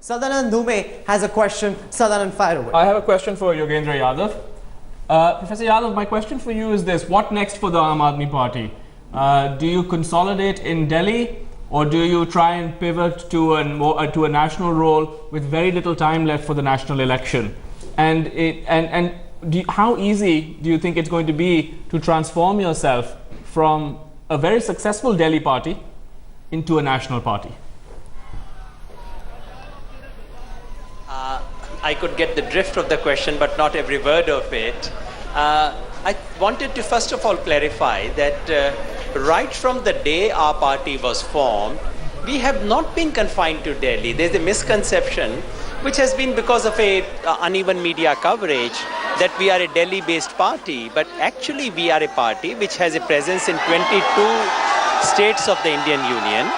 Sadanand Dhume has a question. Sadanand, fire away. I have a question for Yogender Yadav. Professor Yadav, my question for you is this. What next for the Aam Aadmi Party? Do you consolidate in Delhi, or do you try and pivot to a national role with very little time left for the national election? And how easy do you think it's going to be to transform yourself from a very successful Delhi party into a national party? I could get the drift of the question, but not every word of it. I wanted to first of all clarify that right from the day our party was formed, we have not been confined to Delhi. There's a misconception which has been because of a uneven media coverage that we are a Delhi-based party, but actually we are a party which has a presence in 22 states of the Indian Union.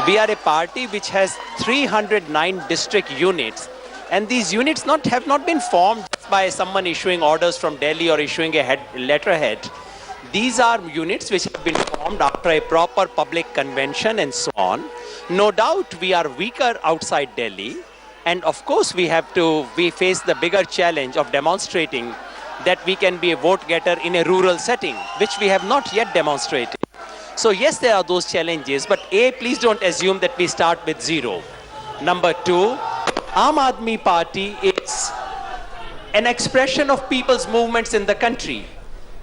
We are a party which has 309 district units. And these units have not been formed by someone issuing orders from Delhi or issuing a letterhead. These are units which have been formed after a proper public convention and so on. No doubt we are weaker outside Delhi. And of course we face the bigger challenge of demonstrating that we can be a vote getter in a rural setting, which we have not yet demonstrated. So yes, there are those challenges, but please don't assume that we start with zero. Number two, Aam Aadmi Party is an expression of people's movements in the country.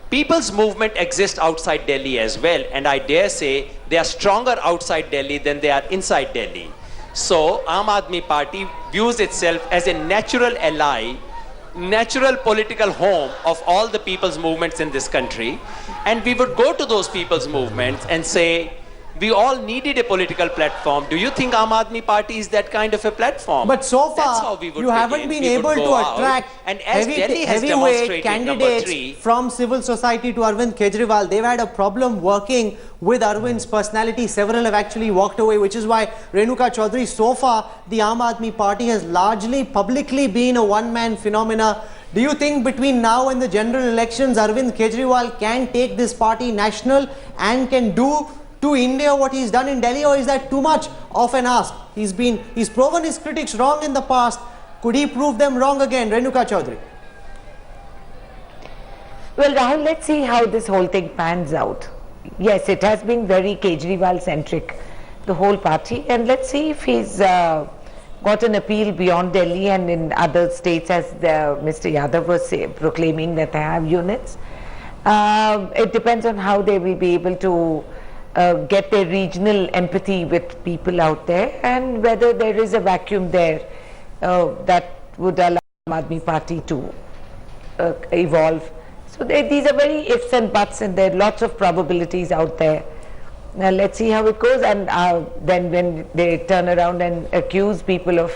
People's movement exists outside Delhi as well, and I dare say they are stronger outside Delhi than they are inside Delhi. So Aam Aadmi Party views itself as a natural ally, natural political home of all the people's movements in this country, and we would go to those people's movements and say, we all needed a political platform. Do you think Aam Aadmi Party is that kind of a platform? But so far, you haven't been able to attract heavyweight candidates from civil society to Arvind Kejriwal. They've had a problem working with Arvind's personality. Several have actually walked away, which is why Renuka Chaudhary, so far, the Aam Aadmi Party has largely publicly been a one-man phenomena. Do you think between now and the general elections, Arvind Kejriwal can take this party national and can do to India what he's done in Delhi, or is that too much of an ask? He's proven his critics wrong in the past. Could he prove them wrong again? Renuka Chaudhary. Well, Rahul, let's see how this whole thing pans out. Yes, it has been very Kejriwal-centric, the whole party, and let's see if he's got an appeal beyond Delhi and in other states, as Mr. Yadav was proclaiming that they have units. It depends on how they will be able to get their regional empathy with people out there, and whether there is a vacuum there that would allow Aam Aadmi Party to evolve. So these are very ifs and buts, and there are lots of probabilities out there. Now let's see how it goes, and then when they turn around and accuse people of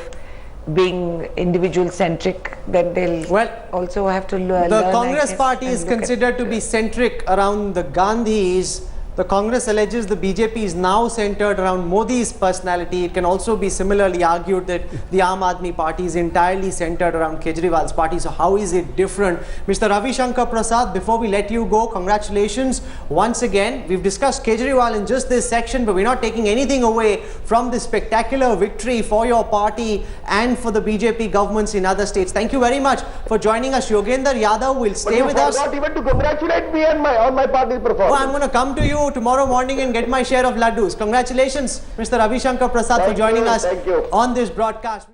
being individual centric, then they'll also have to learn. The Congress party is considered to be centric around the Gandhis. The Congress alleges the BJP is now centered around Modi's personality. It can also be similarly argued that the Aam Aadmi Party is entirely centered around Kejriwal's party. So how is it different? Mr. Ravi Shankar Prasad, before we let you go, congratulations once again. We've discussed Kejriwal in just this section, but we're not taking anything away from this spectacular victory for your party and for the BJP governments in other states. Thank you very much for joining us. Yogender Yadav will stay with us. Not even to congratulate me on my party's performance. Oh, I'm going to come to you tomorrow morning and get my share of laddus. Congratulations, Mr. Ravi Shankar Prasad, for joining us on this broadcast.